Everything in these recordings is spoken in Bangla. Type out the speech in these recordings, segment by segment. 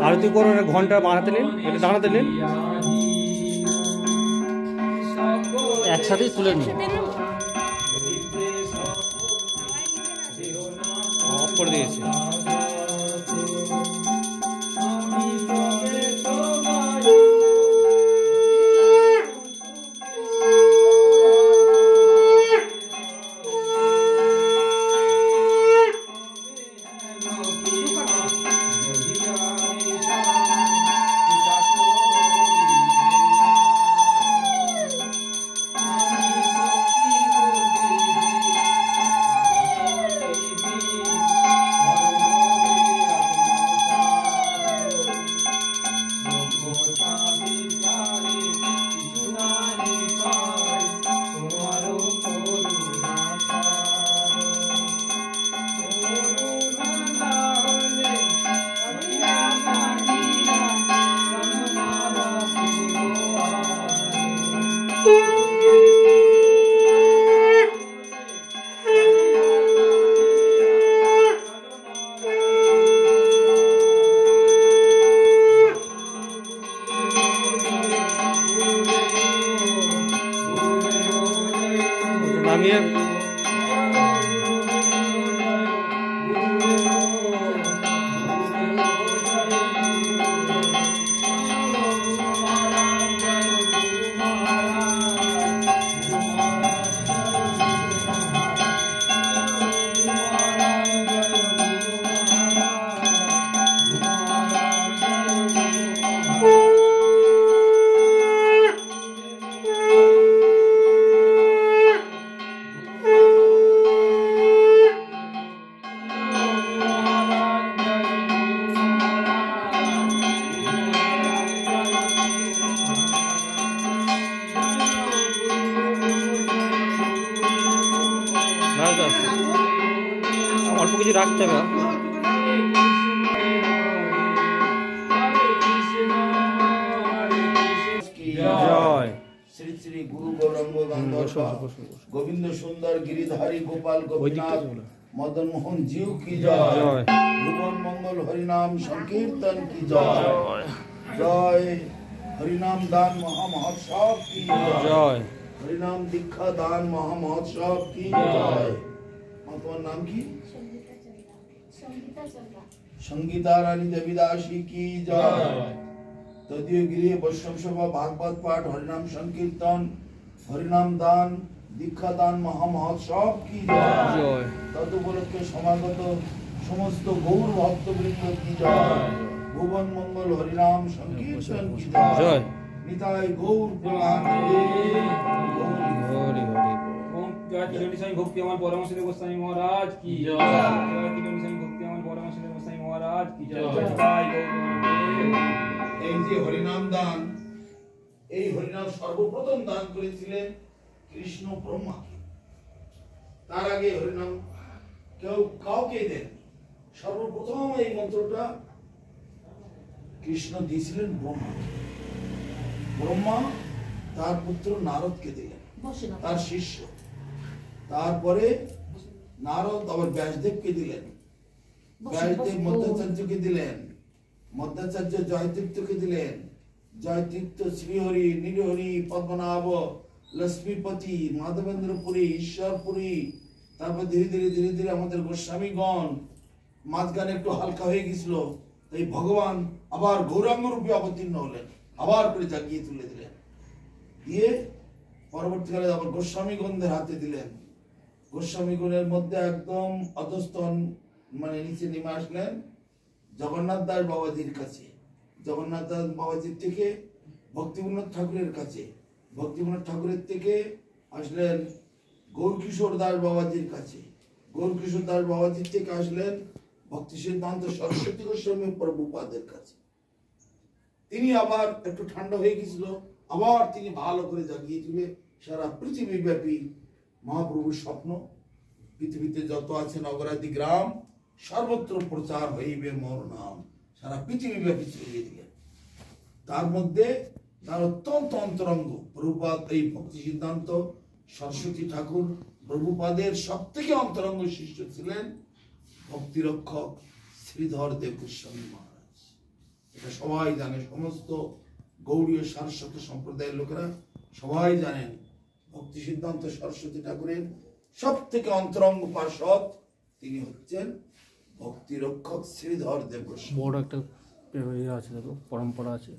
आरती करो घंटा बानाते निन এটা দাঁড়াতে নিন একসাথেই তুলে নিন অফ করে দিয়েছি অল্প কিছু রাখতে হবে জয় শ্রী শ্রী গুরু গৌরাঙ্গ গোবিন্দ সুন্দর গিরিধারী গোপাল গোপীনাথ मदन मोहन जीव की जय भुवन मंगल हरिनाम संकीर्तन की जय जय हरिनाम दान महामहोत्सव की जय हरिनाम दीक्षा दान महामहोत्सव की जय तुम्हार नाम की संगीता रानी देवीदासी की जय तदीय गिरी वैष्णव सभा भागवत पाठ हरिनाम संकीर्तन हरिनाम दान दीक्षा दान महामहोत्सव की जय तदुपलक्षे समागत समस्त गौर भक्तवृंद की जय भुवन मंगल हरिनाम संकीर्तन की जय निताय गौर प्रेमानंदे हरि हरि ओम जय किलोनी साईं भक्ति अमर परमश्री गोस्वामी महाराज की जय जय किलोनी साईं भक्ति अमर परमश्री गोस्वामी महाराज की जय जय এই যে হরিনাম দান এই হরিনাম সর্বপ্রথম দান করেছিলেন কৃষ্ণ ব্রহ্মা তার আগে হরিনাম কেউ কাউকে দেন সর্বপ্রথম এই মন্ত্রটা কৃষ্ণ দিয়েছিলেন ব্রহ্মা ব্রহ্মা তার পুত্র নারদকে দিলেন তার শিষ্য তারপরে নারদ আবার ব্যাসদেবকে দিলেন ব্যাসদেব মধ্যাচার্যকে দিলেন মধ্যাচার্য জয়তীর্থকে দিলেন জয়তীর্থ শ্রীহরি নীলহরি পদ্মনাভ लक्ष्मीपति माधवेंद्रपुरी ईश्वरपुरी তারপর ধীরে ধীরে ধীরে ধীরে আমাদের গোস্বামীগণ মাঝখানে একটু হালকা হয়ে গিয়েছিল তাই ভগবান আবার গৌরাঙ্গ রূপে অবতীর্ণ হলেন আবার করে জাগিয়ে তুলে দিলেন দিয়ে পরবর্তীকালে আবার গোস্বামীগণদের হাতে দিলেন গোস্বামীগণের মধ্যে একদম অধস্তন মানে নিচে নেমে আসলেন জগন্নাথ দাস বাবাজির কাছে জগন্নাথ দাস বাবাজির থেকে ভক্তিবিনোদ ঠাকুরের কাছে ভক্তিবিনোদ ঠাকুরের থেকে আসলেন গৌরকিশোর দাস বাবাজির কাছে গৌরকিশোর দাস বাবাজির থেকে আসলেন ভক্তি সিদ্ধান্ত সরস্বতী গোস্বামী প্রভুপাদের কাছে তিনি আবার একটু ঠান্ডা হয়ে গেছিল, আবার তিনি ভালো করে জাগিয়ে তুলে সারা পৃথিবী ব্যাপী মহাপ্রভুর স্বপ্ন, পৃথিবীতে যত আছে নগরাদি গ্রাম সর্বত্র প্রচার হইবে মোর নাম, সারা পৃথিবী ব্যাপী ছড়িয়ে দিলেন। তার মধ্যে তার অত্যন্ত অন্তরঙ্গ প্রভুপাদ, এই ভক্তি সিদ্ধান্ত সরস্বতী ঠাকুর প্রভুপাদের সব থেকে অন্তরঙ্গ শিষ্য ছিলেন ভক্তিরক্ষক শ্রীধর দেব গোস্বামী মহারাজ। এটা সবাই জানে, সমস্ত গৌড়ীয় সারস্বত সম্প্রদায়ের লোকেরা সবাই জানেন ভক্তি সিদ্ধান্ত সরস্বতী ঠাকুরের সব থেকে অন্তরঙ্গ পার্ষদ তিনি হচ্ছেন ভক্তিরক্ষক শ্রীধর দেব গোস্বামী। বড় একটা আছে, দেখো পরম্পরা আছে।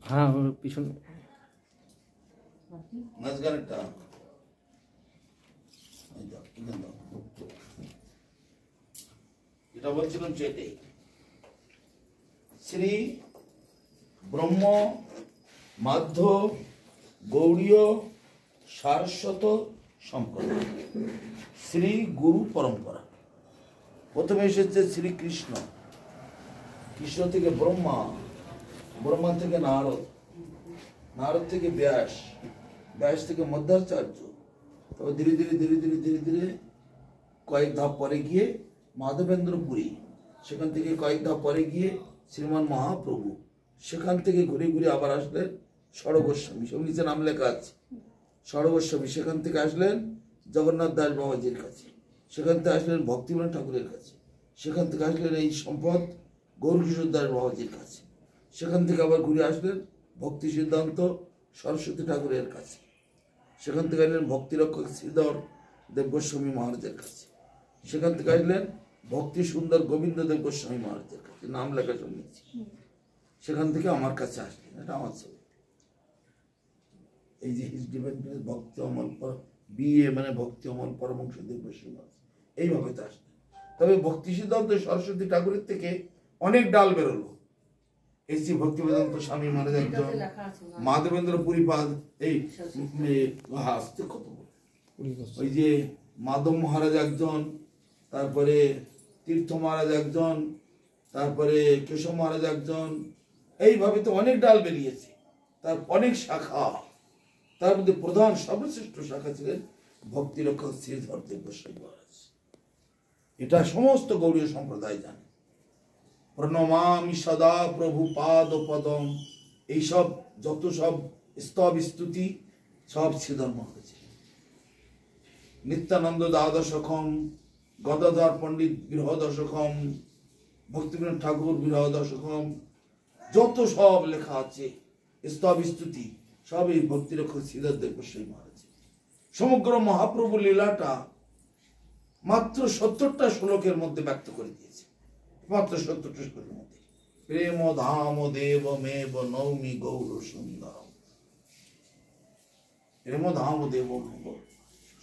হ্যাঁ পিছনে নাচ গানেরটা যেটা বলছিলাম সেটাই, শ্রী ব্রহ্ম মাধ্য গৌড়ীয় সারস্বত সম্প্রদায় শ্রী গুরু পরম্পরা। প্রথমে এসেছে শ্রীকৃষ্ণ, কৃষ্ণ থেকে ব্রহ্মা, ব্রহ্মা থেকে নারদ, নারদ থেকে ব্যাস, ব্যাস থেকে মধ্যাচার্য, তবে ধীরে ধীরে ধীরে ধীরে ধীরে ধীরে কয়েক ধাপ পরে গিয়ে মাধবেন্দ্র পুরী, সেখান থেকে কয়েক ধাপ পরে গিয়ে শ্রীমান মহাপ্রভু, সেখান থেকে ঘুরে ঘুরে আবার আসলেন ষড়গোস্বামী, সব নিচে নাম লেখা আছে ষড়গোস্বামী, সেখান থেকে আসলেন জগন্নাথ দাস বাবাজির কাছে, সেখান থেকে আসলেন ভক্তিবিনোদ ঠাকুরের কাছে, সেখান থেকে আসলেন এই সম্পদ গৌরকিশোর দাস বাবাজির কাছে, সেখান থেকে আবার ঘুরে আসলেন ভক্তি সিদ্ধান্ত সরস্বতী ঠাকুরের কাছে, সেখান থেকে আসলেন ভক্তিরক্ষক শ্রীধর দেব গোস্বামী মহারাজের কাছে, সেখান থেকে আসলেন ভক্তি সুন্দর গোবিন্দ দেব গোস্বামী মহারাজের কাছে, নাম লেখা শুনেছি, সেখান থেকে আমার কাছে আসলেন। এটা আমার ছবি, এই যে হিজ ডিভাইন ভক্তি অমল বিএ মানে ভক্তি অমল পরমংশ দেব গোস্বামী মহারাজ, এইভাবে তো আসলেন। তবে ভক্তি সিদ্ধান্ত সরস্বতী ঠাকুরের থেকে অনেক ডাল বেরোলো। এই যে ভক্তি বেদান্ত স্বামী মহারাজ একজন, মাধবেন্দ্র পুরীপাদ, এই আসতে কত, ওই যে মাধব মহারাজ একজন, তারপরে তীর্থ মহারাজ একজন, তারপরে কেশব মহারাজ একজন, এইভাবে তো অনেক ডাল বেরিয়েছে, তার অনেক শাখা। তার মধ্যে প্রধান সর্বশ্রেষ্ঠ শাখা ছিলেন ভক্তিরক্ষক শ্রীধর দেব গোস্বামী মহারাজ। এটা সমস্ত গৌড়ীয় সম্প্রদায় জানে। প্রণমামি সদা প্রভু পাদ পদম, এইসব যত সব স্তব স্তুতি সব শ্রীধর মহারাজ। নিত্যানন্দ দ্বাদশকম, গদাধর পণ্ডিত বৃহদশকম, ভক্তিবিনোদ ঠাকুর বৃহদশকম, যত সব লেখা আছে স্তব স্তুতি সব এই ভক্তিরক্ষক শ্রীধর দেব গোস্বামী মহারাজ। সমগ্র মহাপ্রভু লীলাটা মাত্র 70টা শ্লোকের মধ্যে ব্যক্ত করে দিয়েছে, মাত্র 70টা শ্লোকের মধ্যে। প্রেম ধাম দেব মেব নৌমি গৌর সুন্দর, প্রেম ধাম দেব মেব,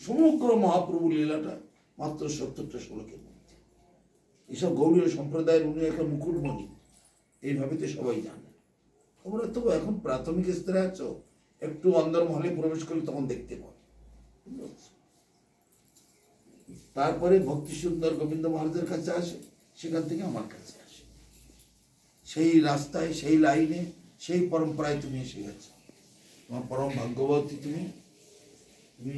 সমগ্র মহাপ্রভু লীলাটা মাত্র 70টা শ্লোকের মধ্যে। এইসব গৌড়ীয় সম্প্রদায়ের উনি একটা মুকুটমণি, এইভাবে তো সবাই জানে। তোমরা তো এখন প্রাথমিক স্তরে আছো, একটু অন্দরমহলে প্রবেশ করলে তখন দেখতে পাও। তারপরে ভক্তি সুন্দর গোবিন্দ মহারাজের কাছে আসে, সেখান থেকে আমার কাছে আসে। সেই রাস্তায়, সেই লাইনে, সেই পরম্পরায় তুমি এসে গেছো। তোমার পরম ভাগ্যবতী তুমি, তুমি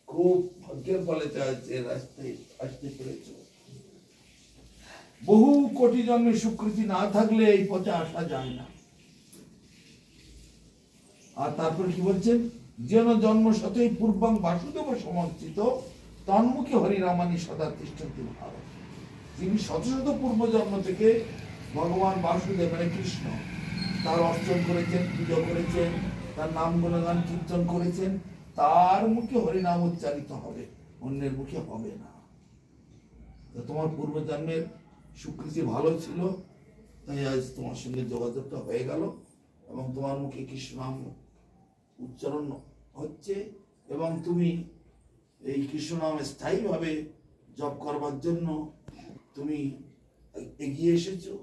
খুব ভাগ্যের ফলে রাস্তায় আসতে পেরেছ। বহু কোটি জন্মের স্বীকৃতি না থাকলে এই পথে আসা যায় না। আর তারপর কি বলছেন, যেন জন্ম সতই পূর্বাং বাসুদেব সমর্থিত তন্মুখী হরিরামানি সদা তিষ্ঠন্তি ভাব। তিনি শত শত পূর্ব জন্ম থেকে ভগবান বাসুদেব মানে কৃষ্ণ তার অর্চন করেছেন, পুজো করেছেন, তার নাম গুণগান কীর্তন করেছেন, তার মুখে হরিনাম উচ্চারিত হবে, অন্যের মুখে হবে না। তোমার পূর্ব জন্মের স্বীকৃতি ভালো ছিল, তাই আজ তোমার সঙ্গে যোগাযোগটা হয়ে গেল এবং তোমার মুখে কৃষ্ণ নাম উচ্চারণ হচ্ছে এবং তুমি এই কৃষ্ণ নাম স্থায়ীভাবে জপ করবার জন্য তুমি এগিয়ে এসেছো।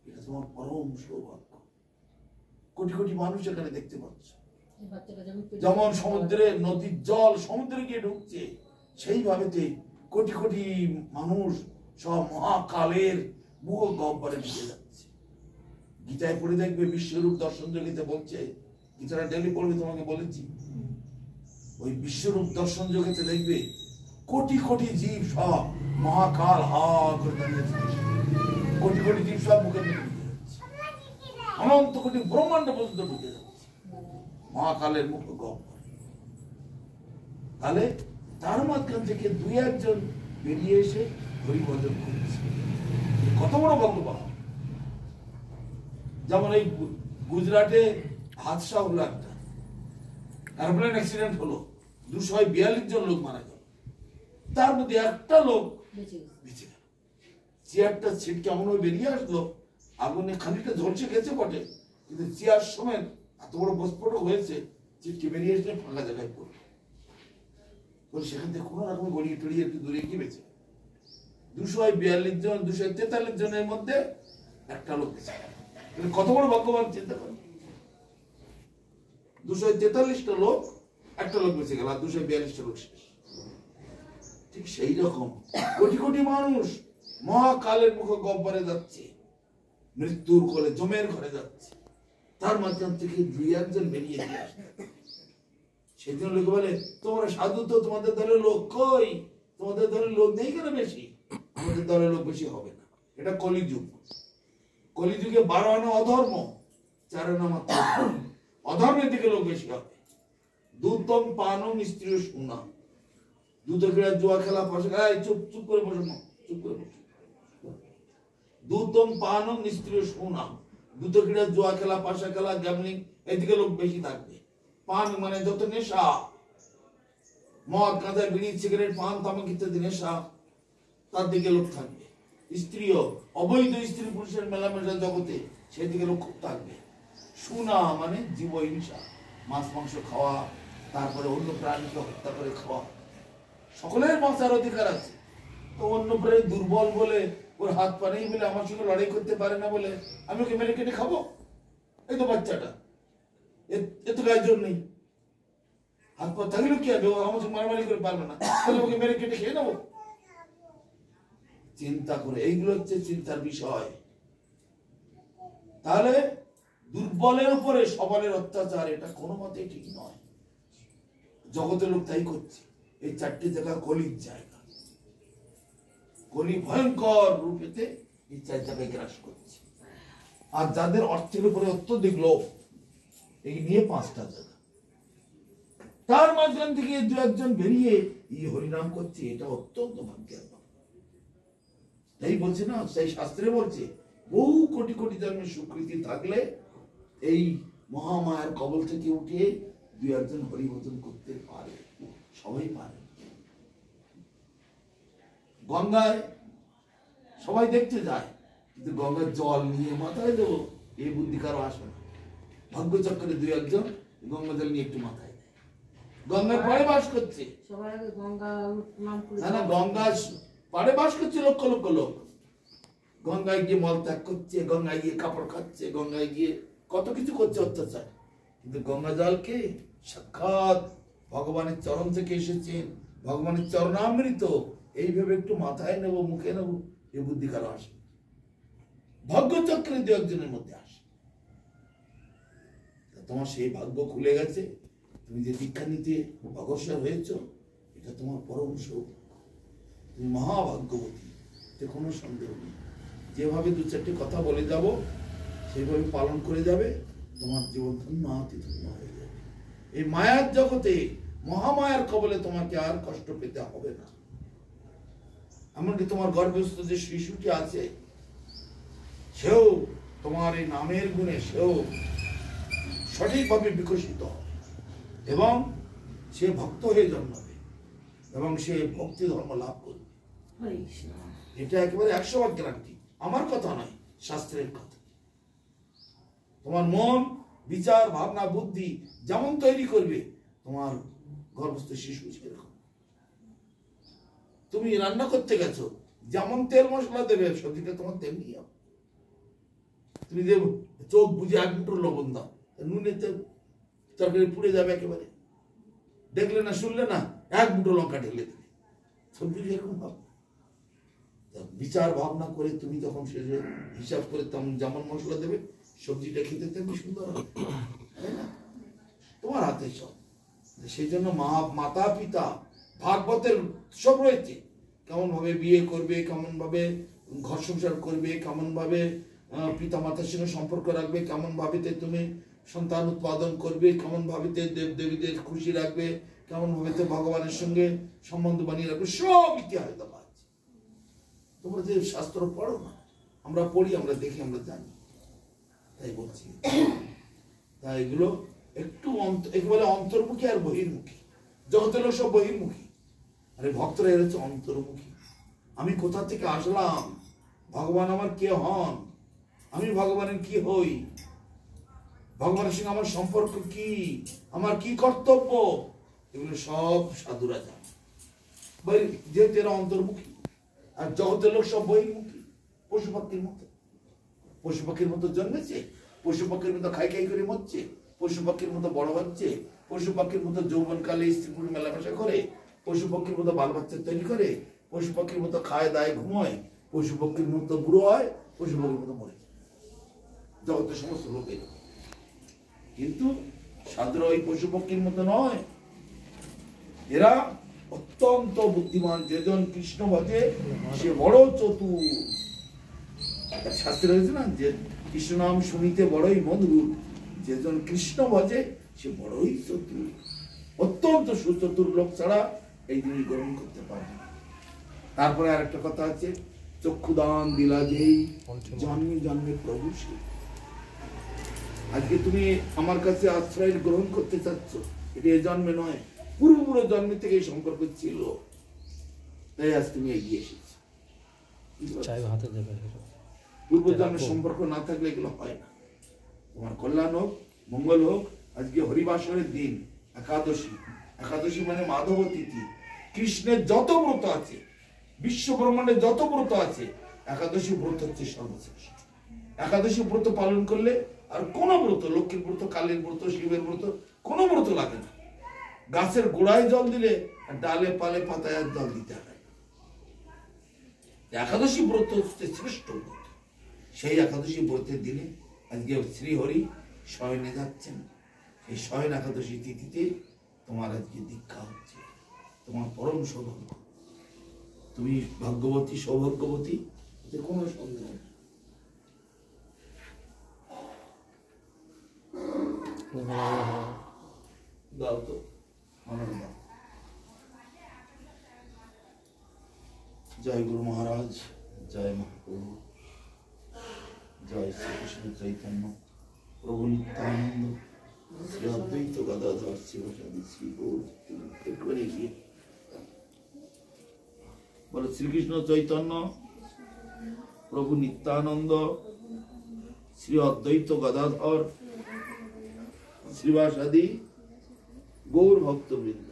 এটা তোমার পরম সৌভাগ্য। কোটি কোটি মানুষ এখানে দেখতে পাচ্ছ, যেমন সমুদ্রে নদীর জল সমুদ্রে গিয়ে ঢুকছে, সেইভাবে কোটি কোটি মানুষ সব মহাকালের মুখ গহ্বরে ঢুকে যাচ্ছে। গীতায় পড়ে দেখবে বিশ্বরূপ দর্শন যোগীতে বলছে, গীতাটা ডেলি পড়বে, তোমাকে বলেছি, ওই বিশ্বরূপ দর্শন যোগেতে দেখবে কোটি কোটি জীব সব মহাকাল হা করে দাঁড়িয়েছে, কোটি কোটি জীব সব মুখে ঢুকে যাচ্ছে, অনন্ত কোটি ব্রহ্মাণ্ড পর্যন্ত ঢুকে যাচ্ছে মহাকালের মুখ গহ্বরে। তাহলে তার মাঝখান থেকে দুই একজন বেরিয়ে এসে হরিভজন করছে, কত বড় ভগবান। যেমন এই গুজরাটে হাদসা হলো, একটা এয়ারপ্লেন অ্যাক্সিডেন্ট হলো, 242 জন লোক মারা গেল, তার মধ্যে একটা লোক বেঁচে গেল। চেয়ারটা ছিটকে এমন বেরিয়ে আসলো, আগুনে খানিকটা ঝলসে গেছে বটে, কিন্তু চেয়ার সময় এত বড় বিস্ফোরক হয়েছে, ছিটকে বেরিয়ে আসলে ফাঁকা জায়গায় পড়লো। সেখান থেকে কোনো রকম গড়িয়ে টড়িয়ে একটু দূরে গিয়ে বেঁচে। 242 জন, 243 জনের মধ্যে একটা লোক বেঁচে গেল। কত বড় ভগবান চিন্তা করেন, 243টা লোক, একটা লোক বেঁচে গেল, আর 242টা লোক শেষ। ঠিক সেই রকম কোটি কোটি মানুষ মহাকালের মুখে গহ্বরে যাচ্ছে, মৃত্যুর কোলে জমের ঘরে যাচ্ছে, তার মাধ্যম থেকে দুই একজন বেরিয়ে দিয়ে আসছে। সেদিন লোকে বলে, তোমরা সাধু তো, তোমাদের দলের লোক কই? তোমাদের দলের লোক নেই কেন বেশি? আমাদের দলের লোক বেশি হবে না, এটা কলিযুগ। কলিযুগে 12 আনা অধর্ম, 4 আনা মাত্র অধর্মের দিকে লোক বেশি হবে। দুতম পানম স্ত্রী শোনা, দুতক্রীড়া জুয়া খেলা পাশে, চুপ চুপ করে বসো না, চুপ করে বসো। দুতম পানম স্ত্রী শোনা, দুতক্রীড়া জুয়া খেলা পাশা খেলা গ্যামলিং, এদিকে লোক বেশি থাকবে। পান মানে যত নেশা, মদ গাঁজা বিড়ি সিগারেট পান তামাক ইত্যাদি নেশা, তার দিকে লোক থাকবে। স্ত্রীও অবৈধ স্ত্রী পুরুষের মেলামেশা জগতে, সেদিকে লোক খুব থাকবে। সুনা মানে জীব হিংসা, মাছ মাংস খাওয়া, তারপরে অন্য প্রাণীকে হত্যা করে খাওয়া। সকলের বাঁচার অধিকার আছে, তো অন্য প্রাণী দুর্বল বলে, ওর হাত পা নেই বলে, আমার সঙ্গে লড়াই করতে পারে না বলে আমি ওকে মেরে কেটে খাবো? এই তো বাচ্চাটা, এত গায়ের জোর নেই, হাত পা থাকলেও কি হবে, ও আমার সঙ্গে মারামারি করে পারবে না, তাহলে ওকে মেরে কেটে খেয়ে নেবো? চিন্তা করে, এইগুলো হচ্ছে চিন্তার বিষয়। তাহলে দুর্বলের উপরে সবলের অত্যাচার, এটা কোনো মতেই ঠিক নয়। জগতের লোক তাই করছে। এই 4টি জায়গা কলির জায়গা, কলি ভয়ঙ্কর রূপেতে এই 4 জায়গায় গ্রাস করছে। আর যাদের অর্থের উপরে অত্যধিক লোভ, এই নিয়ে 5টা জায়গা। তার মাঝখান থেকে দু একজন বেরিয়ে এই হরিনাম করছে, এটা অত্যন্ত ভাগ্যের। তাই বলছে না, সেই শাস্ত্রে বলছে, বহু কোটি কোটি জন্মের স্বীকৃতি থাকলে এই মহামায়ার কবল থেকে উঠে দু একজন হরিভজন করতে পারে, সবাই পারে। গঙ্গায় সবাই দেখতে যায়, কিন্তু গঙ্গার জল নিয়ে মাথায় দেবো এই বুদ্ধি কারো আসে না। ভাগ্যচক্রে দু একজন গঙ্গা জল নিয়ে একটু মাথায় দেয়। গঙ্গার পাড়ে বাস করছে, না না, গঙ্গা পাড়ে বাস করছে লক্ষ লক্ষ লোক। গঙ্গায় গিয়ে মল ত্যাগ করছে, গঙ্গায় গিয়ে কাপড় খাচ্ছে, গঙ্গায় গিয়ে কত কিছু করছে অত্যাচার, কিন্তু গঙ্গা জলকে সাক্ষাৎ ভগবানের চরণ থেকে এসেছেন, ভগবানের চরণামৃত, এইভাবে একটু মাথায় নেব, মুখে নেব, এই বুদ্ধি কারো আসে। ভাগ্যচক্রে দু একজনের মধ্যে আসে। তোমার সেই ভাগ্য খুলে গেছে, তুমি যে দীক্ষা নিতে অগ্রসর হয়েছ, এটা তোমার পরম সৌভাগ্য, তুমি মহাভাগ্যবতী, এতে কোনো সন্দেহ নেই। যেভাবে 2-4টি কথা বলে যাব, সেইভাবে পালন করে যাবে, তোমার জীবন ধন্য ধন্য হয়ে যাবে। এই মায়ার জগতে, মহামায়ার কবলে তোমাকে আর কষ্ট পেতে হবে না। এমনকি তোমার গর্ভস্থ যে শিশুটি আছে, সেও তোমার এই নামের গুণে সেও সঠিকভাবে বিকশিত হবে, এবং সে ভক্ত হয়ে জন্মাবে, এবং সে ভক্তি ধর্ম লাভ করবে। এটা একেবারে 100% গ্যারান্টি, আমার কথা নয়, শাস্ত্রের কথা। তোমার মন, বিচার, ভাবনা, বুদ্ধি যেমন তৈরি করবে, তোমার গর্ভস্থ শিশু সেরকম। তুমি রান্না করতে গেছো, যেমন তেল মশলা দেবে সবজিটা তোমার তেমনি হবে। তুমি যে চোখ বুঝে 1 মুঠো লবণ দাও, নুনে তরকারি পুড়ে যাবে একেবারে, দেখলে না শুনলে না 1 মুঠো লঙ্কা ঢেলে দেবে, সবজি এরকম হবে। বিচার ভাবনা করে তুমি যখন শেষে হিসাব করে তেমন যেমন মশলা দেবে, সবজিটা খেতে তেমনি সুন্দর হবে, তাই না? তোমার হাতে সব। সেই জন্য মাতা পিতা ভাগবতের সব রয়েছে, কেমন ভাবে বিয়ে করবে, কেমন ভাবে ঘর সংসার করবে, কেমন ভাবে পিতা মাতার সঙ্গে সম্পর্ক রাখবে, কেমন ভাবে তুমি সন্তান উৎপাদন করবে, কেমন ভাবে দেব দেবীদের খুশি রাখবে, কেমন ভাবে ভগবানের সঙ্গে সম্বন্ধ বানিয়ে রাখবে, সব ইতিহাস দেওয়া আছে। তোমরা যে শাস্ত্র পড়ো না, আমরা পড়ি, আমরা দেখি, আমরা জানি, তাই বলছি। তাই এগুলো একটু একেবারে অন্তর্মুখী আর বহির্মুখী। জগতের লোক সব বহির্মুখী, আরে ভক্তরা এর হচ্ছে অন্তর্মুখী। আমি কোথা থেকে আসলাম, ভগবান আমার কে হন, আমি ভগবানের কি হই, ভগবানের সঙ্গে আমার সম্পর্ক কি, আমার কি কর্তব্য, এগুলো সব সাধুরা জানে, যেহেতু এরা অন্তর্মুখী। আর জগতের লোক সব বহির্মুখী, পশু পাখির মতো। পশু পাখির মতো জন্মেছে, পশু পাখির মতো খাই খাই করে মরছে, পশু পাখির মতো বড় হচ্ছে, পশু পাখির মতো যৌবনকালে স্ত্রী মেলামেশা করে, পশু পাখির মতো বাল বাচ্চা তৈরি করে, পশু পাখির মতো খায় দায় ঘুমোয়, পশু পাখির মতো বুড়ো হয়, পশু পাখির মতো মরে যায়। জগতের সমস্ত লোক এরকম। কিন্তু সাধুরা ওই পশু পক্ষীর মতো নয়, এরা অত্যন্ত বুদ্ধিমান। যেজন কৃষ্ণ ভজে সে বড় চতুর। শাস্ত্রে হয়েছে না যে কৃষ্ণ নাম শুনিতে বড়ই মধুর, যেজন কৃষ্ণ ভজে সে বড়ই চতুর। অত্যন্ত সুচতুর লোক ছাড়া এই জিনিস গ্রহণ করতে পারে না। তারপরে আর একটা কথা আছে, চক্ষুদান দিলা যেই জন্মে জন্মে প্রভু সে। আজকে তুমি আমার কাছে আশ্রয় গ্রহণ করতে চাচ্ছ, এটা এ জন্মে নয়, পূর্ব জন্মে থেকে এই সম্পর্ক ছিল, তাই আজ তুমি এগিয়ে এসেছো। পূর্ব জন্মের সম্পর্ক না থাকলে এগুলো হয় না। তোমার কল্যাণ হোক, মঙ্গল হোক। আজকে হরিবাসরের দিন, একাদশী। একাদশী মানে মাধব তিথি। কৃষ্ণের যত ব্রত আছে, বিশ্ব ব্রহ্মাণ্ডে যত ব্রত আছে, একাদশী ব্রত হচ্ছে সর্বশ্রেষ্ঠ। একাদশী ব্রত পালন করলে আর কোন ব্রত, লক্ষ্মীর ব্রত, কালীর ব্রত, শিবের ব্রত, কোন ব্রত লাগে না। গাছের গোড়ায় জল দিলে আর ডালে পালে পাতায় আর জল দিতে হয়। একাদশী ব্রত হচ্ছে শ্রেষ্ঠ ব্রত। সেই একাদশী ব্রতের দিনে আজকে শ্রীহরি শয়নে যাচ্ছেন। এই শয়ন একাদশী তিথিতে তোমার আজকে দীক্ষা হচ্ছে, তোমার পরম সৌভাগ্য। তুমি ভাগ্যবতী, সৌভাগ্যবতী, এতে কোনো সন্দেহ নেই। দাও তো আনন্দ। জয় গুরু মহারাজ, জয় মহাপ্রভু, জয় শ্রীকৃষ্ণ চৈতন্য প্রভু নিত্যানন্দ, শ্রী অদ্বৈত গদাধর শিবসাদী শ্রী গৌর। একবারে গিয়ে বলো, শ্রীকৃষ্ণ চৈতন্য প্রভু নিত্যানন্দ, শ্রী অদ্বৈত গদাধর শ্রীবাসাদি গৌর ভক্তবৃন্দ।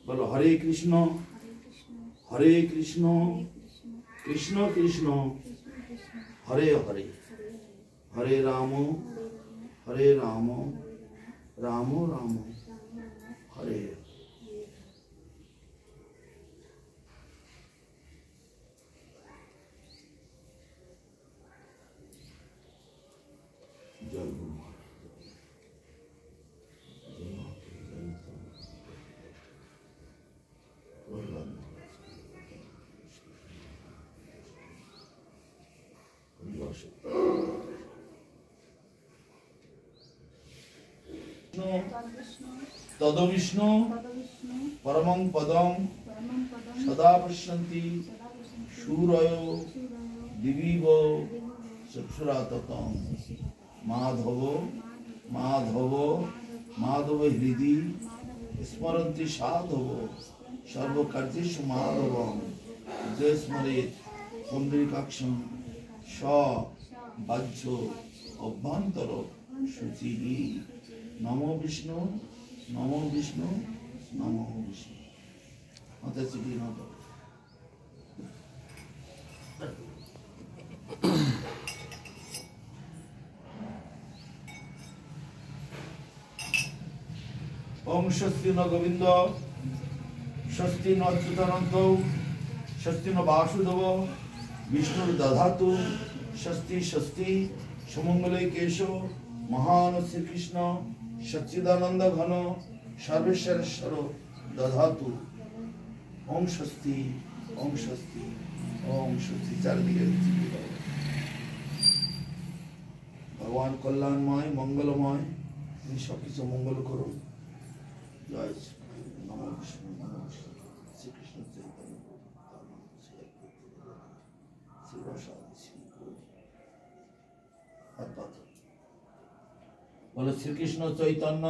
বলো, হরে কৃষ্ণ হরে কৃষ্ণ কৃষ্ণ কৃষ্ণ হরে হরে, হরে রাম রাম রাম হরে। জয় গুরু তদবিষ্ণু পরমং পদম সদা পশ্যন্তি সূরয় দিবিব চক্ষুরাততম। মাধব মাধব মাধব হৃদি স্মরন্তি সাধব, সর্বকার্যেষু মাধবম। জয় স্মরেৎ পুণ্ডরীকাক্ষং স বাহ্য অভ্যন্তর শুচিঃ। নমো বিষ্ণু নমো বিষ্ণু নমো বিষ্ণু। মাতা শ্রী ওম স্বস্তি ন গোবিন্দ স্বস্তি ন অচ্যুতানন্ত স্বস্তি ন বাসুদেব বিষ্ণুর দধাতু স্বস্তি স্বস্তি সুমঙ্গলে কেশব মহান শ্রীকৃষ্ণ সচ্চিদানন্দ ঘন সর্বেশ্বরেশ্বর দধাতু ওম স্বস্তি ওম স্বস্তি ওম স্বস্তি। চারিদিকে ভগবান কল্যাণময় মঙ্গলময়, তিনি সবকিছু মঙ্গল করুন। জয় শ্রী নম বিষ্ণু নম শ্রীকৃষ্ণ চৈতন্য বলো শ্রীকৃষ্ণ চৈতন্য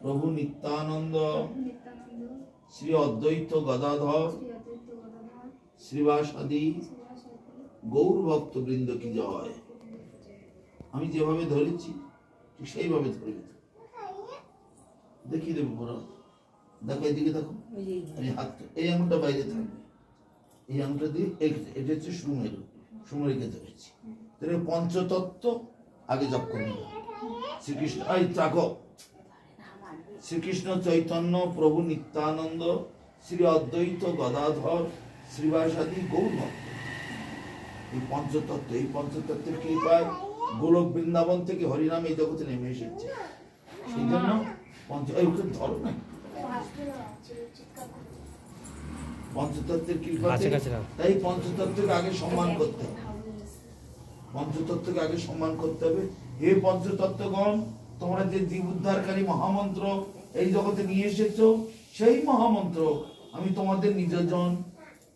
প্রভু নিত্যানন্দ শ্রী অদ্বৈত গদাধর শ্রীবাসাদি গৌর ভক্ত বৃন্দ কি জয়। আমি যেভাবে ধরেছি ঠিক সেইভাবে ধরবি, দেখিয়ে দেবো পুরো। দেখো এদিকে দেখো, এই হাতটা এই আঙুলটা বাইরে থাকবে, এই আঙুলটা দিয়ে এটা হচ্ছে সুমেরুকে ধরেছি। তাহলে পঞ্চতত্ত্ব আগে জপ করে নেব। শ্রীকৃষ্ণ এই চাকো শ্রীকৃষ্ণ চৈতন্য প্রভু নিত্যানন্দ শ্রী অদ্বৈত গদাধর শ্রীবাসাদি গৌর ভক্ত, এই পঞ্চতত্ত্ব, এই পঞ্চতত্ত্বের কৃপায় গোলক বৃন্দাবন থেকে হরিনাম এই জগতে নেমে এসেছে। সেই জন্য ধরো না পঞ্চতত্ত্বের কৃপাতে, তাই পঞ্চতত্ত্বকে আগে সম্মান করতে হবে, পঞ্চতত্ত্বকে আগে সম্মান করতে হবে। হে পঞ্চতত্ত্বগণ, তোমরা যে জীব উদ্ধারকারী মহামন্ত্র এই জগতে নিয়ে এসেছো, সেই মহামন্ত্র আমি তোমাদের নিজজন,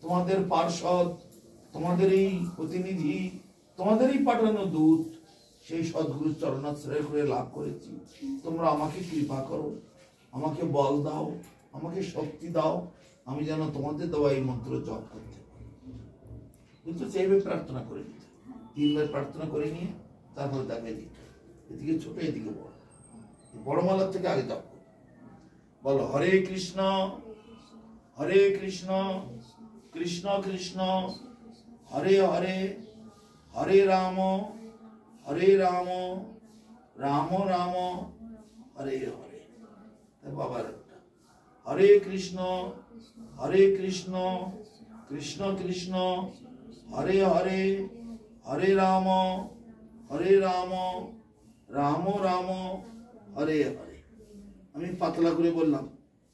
তোমাদের পার্ষদ, তোমাদের এই প্রতিনিধি, তোমাদের এই পাঠানো দূত, সেই সদ্গুরুর চরণাশ্রয় করে লাভ করেছি। তোমরা আমাকে কৃপা করো, আমাকে বল দাও, আমাকে শক্তি দাও, আমি যেন তোমাদের দেওয়া এই মন্ত্র জপ করতে পারি। কিন্তু সেইভাবে প্রার্থনা করে দিতে, তিনবার প্রার্থনা করে নিয়ে তারপরে তাকে দিতে, এদিকে ছোট এদিকে বড়, বড় মালার থেকে আগে জপ করো। বলো হরে কৃষ্ণ হরে কৃষ্ণ কৃষ্ণ কৃষ্ণ হরে হরে হরে রাম রাম রাম হরে হরে। বাবার হরে কৃষ্ণ কৃষ্ণ কৃষ্ণ হরে হরে হরে রাম রাম রাম হরে হরে। আমি পাতলা করে বললাম,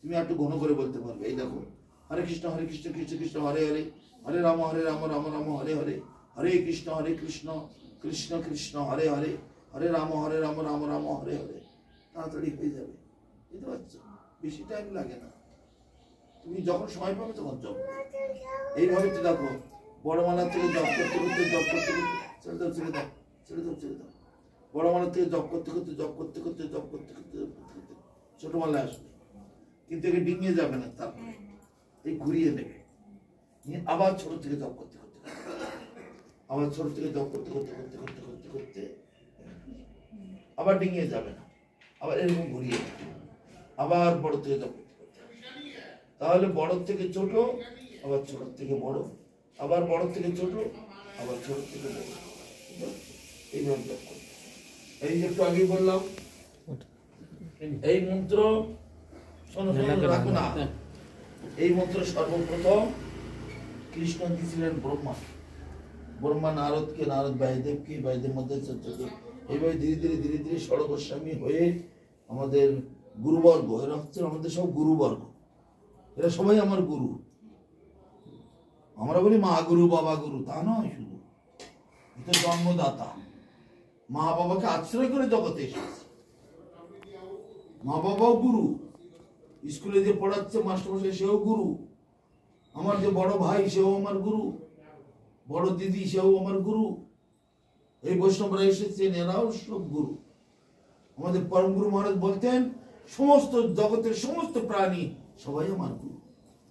তুমি একটু ঘন করে বলতে পারবে। এই দেখো, হরে কৃষ্ণ কৃষ্ণ কৃষ্ণ হরে হরে হরে রাম রাম রাম হরে হরে, হরে কৃষ্ণ কৃষ্ণ কৃষ্ণ হরে হরে হরে রাম রাম রাম হরে হরে। তাড়াতাড়ি হয়ে যাবে, বুঝতে পারছো? বেশি টাইম লাগে না, তুমি যখন সময় পাবে তখন জপ। এইভাবে তো দেখো, বড় মালা থেকে জপ করতে করতে জপ করতে করতে ছেড়ে দাও ছেড়ে দাও ছেড়ে দাও ছেড়ে দাও। বড় মালা থেকে জপ করতে করতে জপ করতে করতে জপ করতে করতে ছোট মালা আসবে, কিন্তু একে ডিঙিয়ে যাবে না, তারপরে এই ঘুরিয়ে নেবে, নিয়ে আবার ছোট থেকে জপ করতে করতে, আবার ছোট থেকে জপ করতে করতে করতে করতে করতে করতে আবার ডিঙিয়ে যাবে না, আবার এরকম ঘুরিয়ে নেবে, আবার বড় থেকে জপ করতে করতে। তাহলে বড় থেকে ছোট, আবার ছোট থেকে বড়, আবার বড় থেকে ছোট, আবার ছোট থেকে বড়, এইভাবে জপ করতে। এই যে একটু আগে বললাম, এই মন্ত্র শোনো শোনো রাখো না, এই মন্ত্র সর্বপ্রথম কৃষ্ণ দিয়েছিলেন ব্রহ্মা, ব্রহ্মা নারদকে, নারদ ব্যাসদেবকে, ব্যাসদেব মধ্যে এইভাবে ধীরে ধীরে ধীরে ধীরে ষড়গোস্বামী হয়ে আমাদের গুরুবর্গ, এরা হচ্ছে আমাদের সব গুরুবর্গ, এরা সবাই আমার গুরু। আমরা বলি মা গুরু বাবা গুরু, তা নয়, শুধু এটা জন্মদাতা, মা বাবাকে আশ্রয় করে জগতে এসেছে। মা বাবাও গুরু, স্কুলে যে পড়াচ্ছে মাস্টারমশাই সেও গুরু, আমার যে বড় ভাই সেও আমার গুরু, বড় দিদি সেও আমার গুরু, এই বৈষ্ণবরা এসেছেন এরাও সব গুরু। আমাদের পরম গুরু মহারাজ বলতেন, সমস্ত জগতের সমস্ত প্রাণী সবাই আমার গুরু।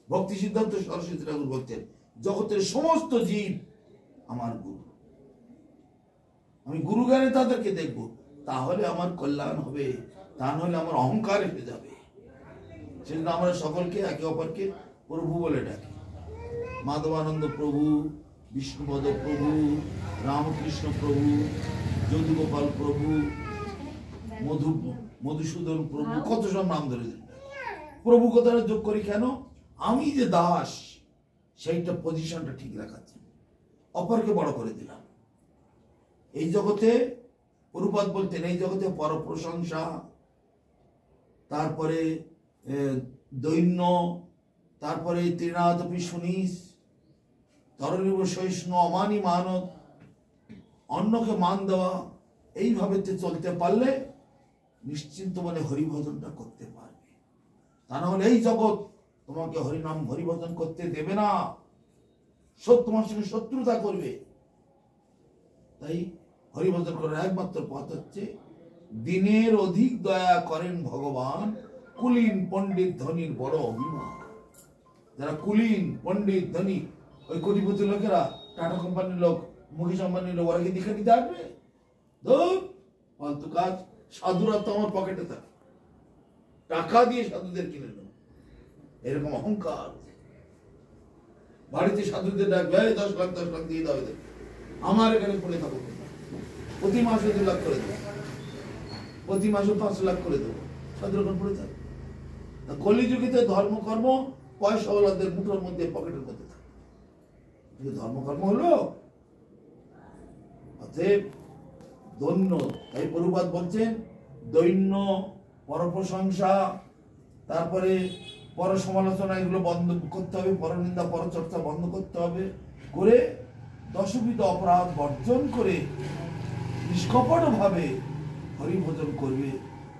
ভক্তি সিদ্ধান্ত সরস্বতী ঠাকুর বলতেন, জগতের সমস্ত জীব আমার গুরু। আমি গুরু জ্ঞানে তাদেরকে দেখব, তাহলে আমার কল্যাণ হবে, তা নাহলে আমার অহংকার এসে যাবে। সেজন্য আমরা সকলকে একে অপরকে প্রভু বলে ডাকি। মাধবানন্দ প্রভু, বিষ্ণুপদ প্রভু, রামকৃষ্ণ প্রভু, যদুগোপাল প্রভু, মধুসূদন প্রভু, কত সব নাম ধরে দিল। প্রভু কথাটা যোগ করি কেন? আমি যে দাস সেইটা পজিশনটা ঠিক রাখাচ্ছি, অপরকে বড় করে দিলাম। এই জগতে প্রভুপাদ বলতেন, এই জগতে পরপ্রশংসা, তারপরে দৈন্য, তারপরে তৃণাদপি শুনিস, তরণীব সহিষ্ণু, অমানি মানত, অন্যকে মান দেওয়া, এইভাবে চলতে পারলে নিশ্চিন্ত মনে হরিভজনটা করতে পারবে। তা না হলে এই জগৎ তোমাকে হরিনাম হরিভজন করতে দেবে না, তোমার সঙ্গে শত্রুতা করবে। তাই হরিভজন করার একমাত্র পথ হচ্ছে, দিনের অধিক দয়া করেন ভগবান, কুলীন পণ্ডিত ধনীর বড় অভিমান। যারা কুলীন পণ্ডিত ধনী, ওই কোটিপতি লোকেরা, টাটা কোম্পানির লোক, মুকেশ আম্বানির লোক, ওরা কি দীক্ষা নিতে আসবে? ধুর, ফালতু কাজ। সাধুরা তো আমার পকেটে থাকে, টাকা দিয়ে সাধুদের কিনে নেব, এরকম অহংকার। বাড়িতে সাধুদের ডাকবে, 10 লাখ 10 লাখ দিয়ে দাও এদের, আমার এখানে পড়ে থাকো, প্রতি মাসে 2 লাখ করে দেবো, প্রতি মাসে 5 লাখ করে দেবো, সাধুর ওখানে পড়ে থাকে। কলিযুগীতে ধর্মকর্ম পয়সাওয়ালাদের মুঠোর মধ্যে, পকেটের মধ্যে থাকে। ধর্মকর্ম হলো অতএব দৈন্য। তাই প্রভুপাদ বলছেন, দৈন্য, পরপ্রশংসা, তারপরে পর সমালোচনা, এগুলো বন্ধ করতে হবে, পরনিন্দা পরচর্চা বন্ধ করতে হবে, করে দশবিধ অপরাধ বর্জন করে নিষ্কপট ভাবে হরিভজন করবে।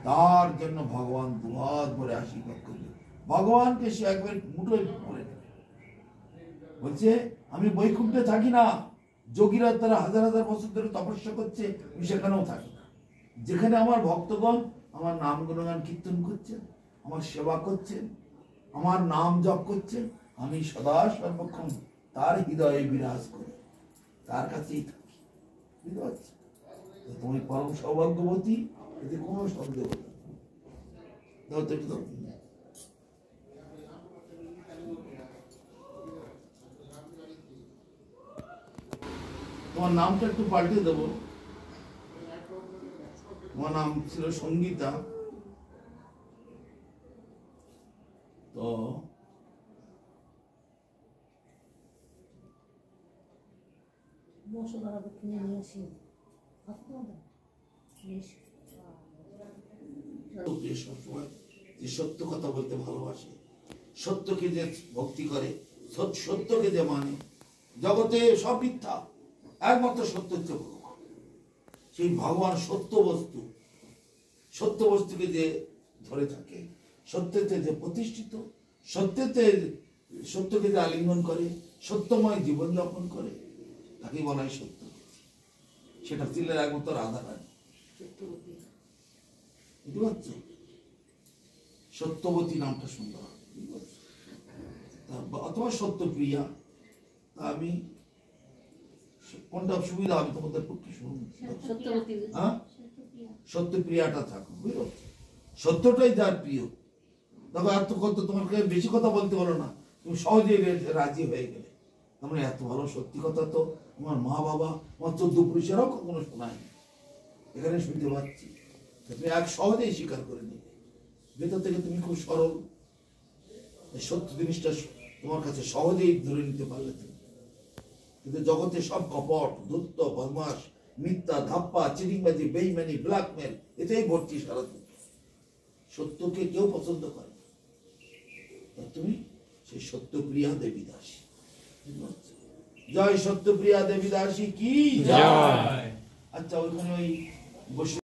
তার জন্য ভগবান দুহাত ভরে আশীর্বাদ করবে, ভগবানকে সে একবার মুঠোয় পড়ে নেবে। বলছে, আমি বৈকুণ্ঠে থাকি না, যোগীরা তারা হাজার হাজার বছর ধরে তপস্যা করছে, আমি সেখানেও থাকি না। যেখানে আমার ভক্তগণ আমার নাম গুণগান কীর্তন করছেন, আমার সেবা করছেন, আমার নাম জপ করছেন, আমি সদা সর্বক্ষণ তার হৃদয়ে বিরাজ করি, তার কাছেই থাকি। বুঝতে পারছি? তুমি পরম সৌভাগ্যবতী, এতে কোনো সন্দেহ নেই। তোমার নামটা একটু পাল্টে দেবো। তোমার নাম ছিল সঙ্গীতা, তো যে সত্য কথা বলতে ভালোবাসে, সত্যকে যে ভক্তি করে, সত্যকে যে মানে, জগতে সব মিথ্যা, একমাত্র সত্য হচ্ছে ভগবান। সেই ভগবান সত্য বস্তু, সত্য বস্তুকে যে ধরে থাকে, সত্যতে যে প্রতিষ্ঠিত, সত্যকে যে আলিঙ্গন করে, সত্যময় জীবনযাপন করে, তাকে বলা হয় সত্য। সেটা ছিলেন একমাত্র রাধা রানী। বুঝতে পারছো? সত্যবতী নামটা সুন্দর, অথবা সত্যপ্রিয়া। তা আমি কোনটা সুবিধা হবে তোমাদের পক্ষে? হ্যাঁ, সত্যপ্রিয়াটা থাকুক, বুঝলো? সত্যটাই যার প্রিয়। দেখো, এত কথা তোমাকে বেশি কথা বলতে বলো না, তুমি সহজেই রাজি হয়ে গেলে। তার এত ভালো সত্যি কথা তো আমার মা বাবা, আমার 14 পুরুষেরাও কখনো শোনায়নি, এখানে শুনতে পাচ্ছি। তুমি এক সহজেই স্বীকার করে নিবে, ভেতর থেকে তুমি খুব সরল, সত্য জিনিসটা তোমার কাছে সহজেই ধরে নিতে পারলে তুমি। কিন্তু জগতে সব কপট, ধূর্ত, বদমাস, মিথ্যা, ধাপ্পা, চিটিংবাজি, বেইমানি, ব্ল্যাকমেল, এতেই ভর্তি সারা দিন। সত্যকে কেউ পছন্দ করে না। তুমি সেই সত্যপ্রিয়া দেবী দাসী। জয় সত্যপ্রিয়া দেবী দাসী কি জয়। আচ্ছা, ওইখানে ওই বসে